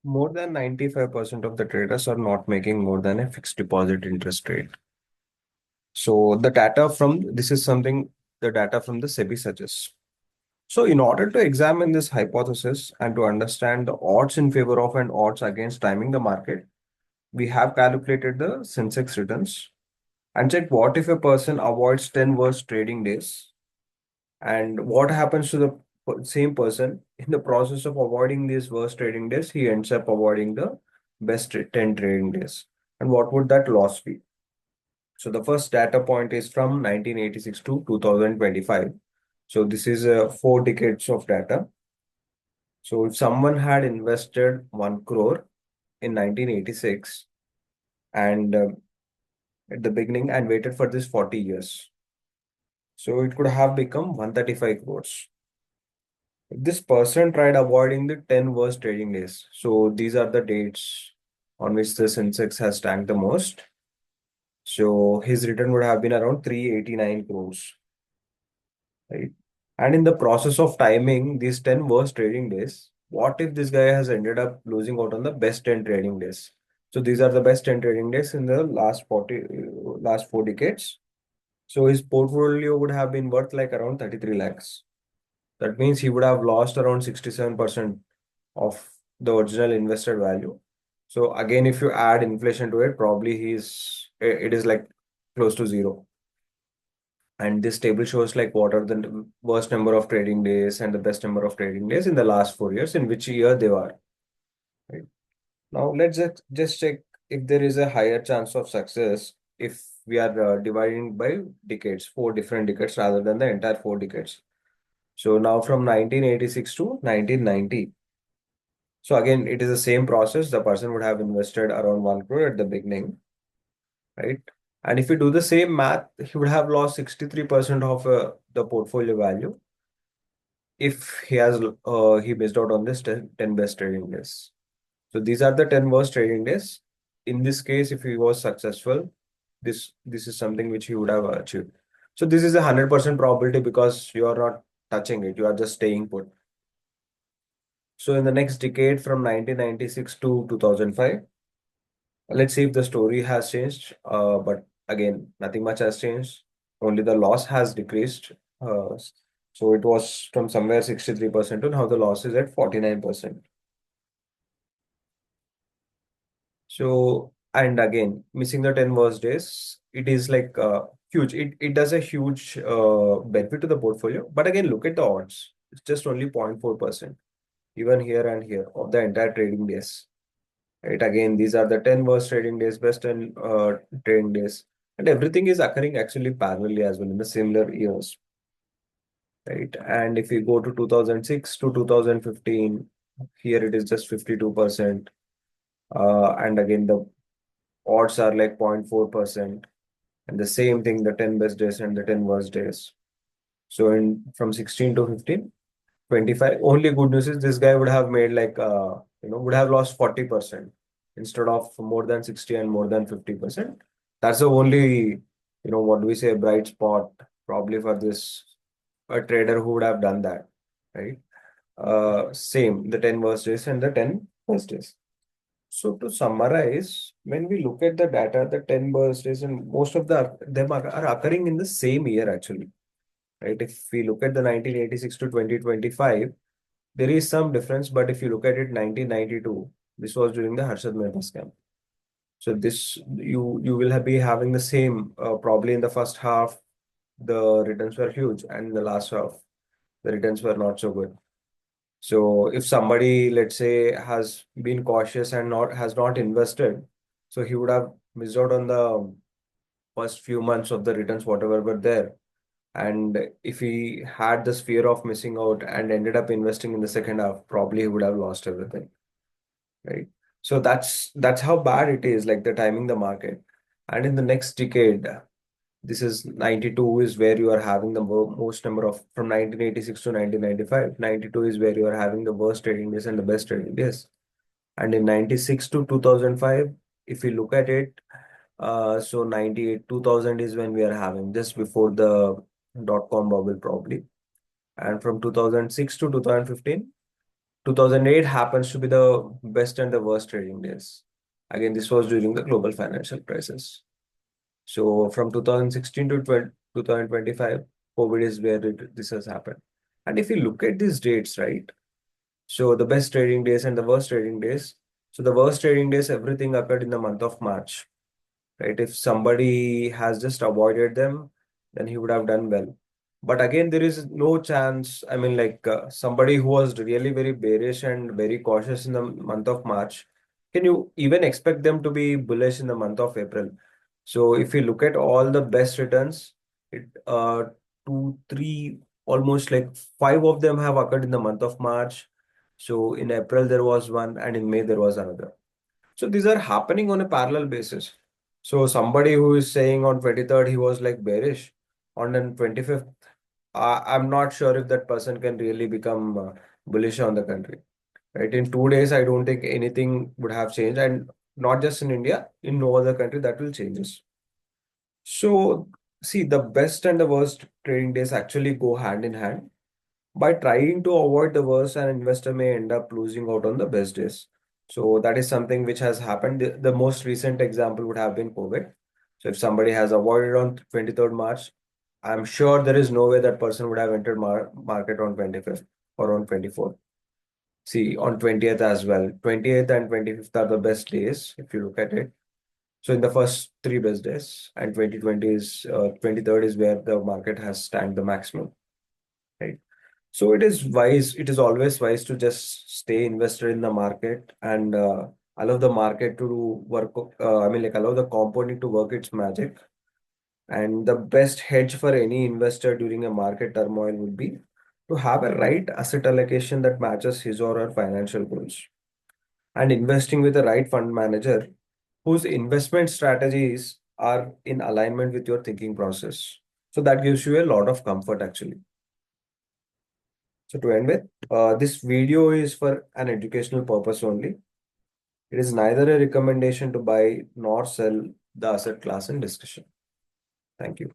more than 95% of the traders are not making more than a fixed deposit interest rate. So the data from this is something the data from the SEBI suggests. So in order to examine this hypothesis and to understand the odds in favor of and odds against timing the market, we have calculated the Sensex returns and check what if a person avoids 10 worst trading days and what happens to the same person in the process of avoiding these worst trading days, he ends up avoiding the best 10 trading days. And what would that loss be? So the first data point is from 1986 to 2025. So this is 4 decades of data. So if someone had invested 1 crore in 1986 and at the beginning and waited for this 40 years, so it could have become 135 crores. If this person tried avoiding the 10 worst trading days, so these are the dates on which the Sensex has tanked the most. So his return would have been around 389 crores, right? And in the process of timing these 10 worst trading days, what if this guy has ended up losing out on the best 10 trading days? So these are the best 10 trading days in the last 4 decades. So his portfolio would have been worth like around 33 lakhs. That means he would have lost around 67% of the original invested value. So again, if you add inflation to it, probably it is like close to zero. And this table shows like what are the worst number of trading days and the best number of trading days in the last 4 years, in which year they were. Right. Now let's just check if there is a higher chance of success if we are dividing by decades, 4 different decades rather than the entire 4 decades. So now from 1986 to 1990. So again, it is the same process. The person would have invested around 1 crore at the beginning, right? And if you do the same math, he would have lost 63% of the portfolio value if he missed out on this 10 best trading days. So these are the 10 worst trading days. In this case, if he was successful, this is something which he would have achieved. So this is a 100% probability because you are not touching it, you are just staying put. So in the next decade from 1996 to 2005, let's see if the story has changed. But again, nothing much has changed. Only the loss has decreased. So it was from somewhere 63% to now the loss is at 49%. So, and again, missing the 10 worst days, it is like huge. It does a huge benefit to the portfolio. But again, look at the odds. It's just only 0.4%, even here and here of the entire trading days. Right. Again, these are the 10 worst trading days, best 10 trading days. And everything is occurring actually parallelly as well in the similar years. Right. And if we go to 2006 to 2015, here it is just 52%. And again, the odds are like 0.4%. And the same thing, the 10 best days and the 10 worst days. So in from 16 to 15, 25. Only good news is this guy would have made like would have lost 40% instead of more than 60 and more than 50%. That's the only, what do we say, bright spot probably for this a trader who would have done that, right? Same, the 10 worst days and the 10 first days. So to summarize, when we look at the data, the 10 burst days and most of them are occurring in the same year actually, right? If we look at the 1986 to 2025, there is some difference, but if you look at it, 1992, this was during the Harshad Mehta scam. So this you will be having the same probably in the first half, the returns were huge, and in the last half, the returns were not so good. So if somebody, let's say, has been cautious and not has not invested, so he would have missed out on the first few months of the returns, whatever were there. And if he had this fear of missing out and ended up investing in the second half, probably he would have lost everything, right? So that's how bad it is, like the timing the market. And in the next decade, this is 92 is where you are having the most number of from 1986 to 1995. 92 is where you are having the worst trading days and the best trading days. And in 96 to 2005, if you look at it, so 98, 2000 is when we are having just before the dot-com bubble probably. And from 2006 to 2015, 2008 happens to be the best and the worst trading days. Again, this was during the global financial crisis. So from 2016 to 2025, COVID is where this has happened. And if you look at these dates, right? So the best trading days and the worst trading days. So the worst trading days, everything occurred in the month of March, right? If somebody has just avoided them, then he would have done well. But again, there is no chance. I mean, like somebody who was really very bearish and very cautious in the month of March, can you even expect them to be bullish in the month of April? So if you look at all the best returns, it two, three, almost like five of them have occurred in the month of March. So in April there was one, and in May there was another. So these are happening on a parallel basis. So somebody who is saying on 23rd he was like bearish, on the 25th, I'm not sure if that person can really become bullish on the country. Right? In 2 days, I don't think anything would have changed, and not just in India, in no other country that will changes. So see, the best and the worst trading days actually go hand in hand. By trying to avoid the worst, an investor may end up losing out on the best days. So that is something which has happened. The most recent example would have been COVID. So if somebody has avoided on 23rd March, I'm sure there is no way that person would have entered market on 25th or on 24th. See, on 20th as well. 28th and 25th are the best days if you look at it. So in the first three best days, and 2020 is 23rd is where the market has stand the maximum, right? So it is always wise to just stay invested in the market and allow the market to work. I mean, like allow the compounding to work its magic. And the best hedge for any investor during a market turmoil would be to have a right asset allocation that matches his or her financial goals, and investing with the right fund manager whose investment strategies are in alignment with your thinking process. So that gives you a lot of comfort actually. So to end with, this video is for an educational purpose only. It is neither a recommendation to buy nor sell the asset class in discussion. Thank you.